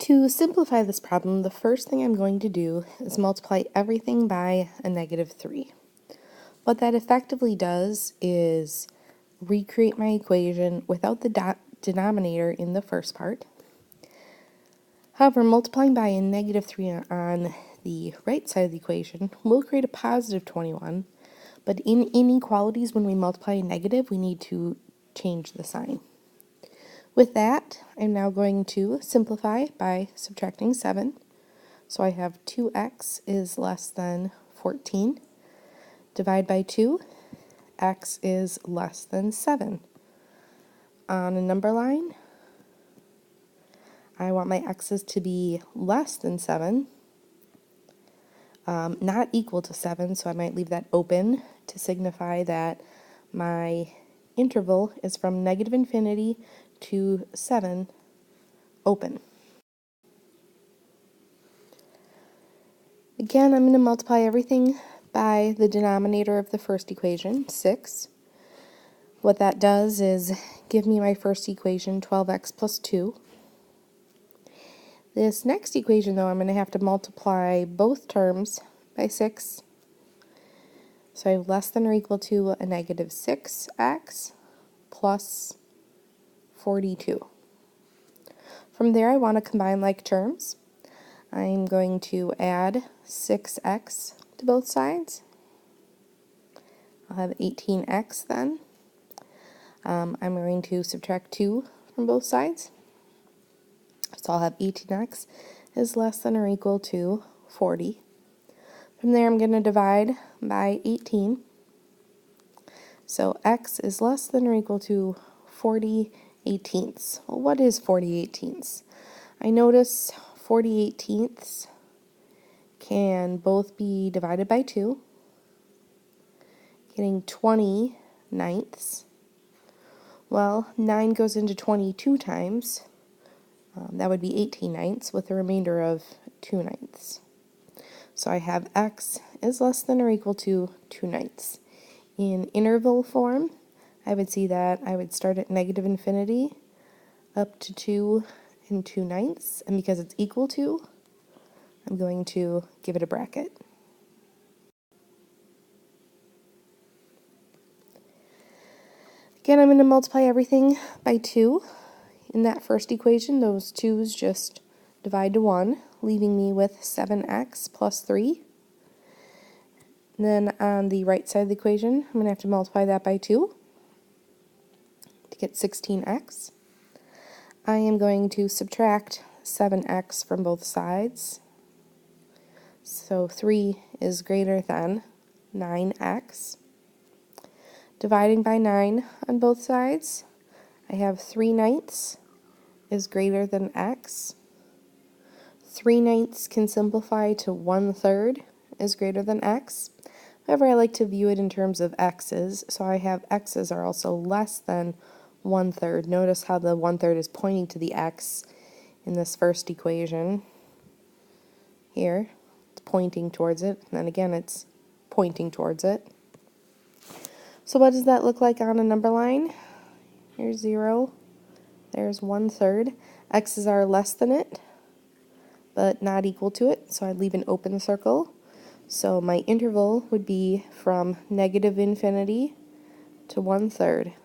To simplify this problem, the first thing I'm going to do is multiply everything by a -3. What that effectively does is recreate my equation without the denominator in the first part. However, multiplying by a -3 on the right side of the equation will create a positive 21, but in inequalities, when we multiply a negative, we need to change the sign. With that, I'm now going to simplify by subtracting 7. So I have 2x is less than 14. Divide by 2, x is less than 7. On a number line, I want my x's to be less than 7, not equal to 7, so I might leave that open to signify that my interval is from -infinity to 7, open. Again, I'm going to multiply everything by the denominator of the first equation, 6. What that does is give me my first equation, 12x plus 2. This next equation, though, I'm going to have to multiply both terms by 6. So I have less than or equal to a -6x plus 42. From there, I want to combine like terms. I'm going to add 6x to both sides. I'll have 18x then. I'm going to subtract 2 from both sides. So I'll have 18x is less than or equal to 40. From there, I'm going to divide by 18. So x is less than or equal to 40/18. Well, what is 40/18? I notice 40/18 can both be divided by 2, getting 20/9. Well, 9 goes into 22 times. That would be 18/9 with a remainder of 2/9. So I have x is less than or equal to 2/9. In interval form, I would see that I would start at -infinity up to 2 and 2/9, and because it's equal to, I'm going to give it a bracket. Again, I'm going to multiply everything by 2. In that first equation, those 2's just divide to 1, leaving me with 7x plus 3. And then on the right side of the equation, I'm going to have to multiply that by 2 to get 16x. I am going to subtract 7x from both sides. So 3 is greater than 9x. Dividing by 9 on both sides, I have 3/9 is greater than x. 3/9 can simplify to 1/3 is greater than x. However, I like to view it in terms of x's, so I have x's are also less than 1/3. Notice how the 1/3 is pointing to the x in this first equation. Here, it's pointing towards it, and then again it's pointing towards it. So what does that look like on a number line? Here's 0, there's 1/3. X's are less than it, but not equal to it, so I'd leave an open circle. So my interval would be from -infinity to 1/3.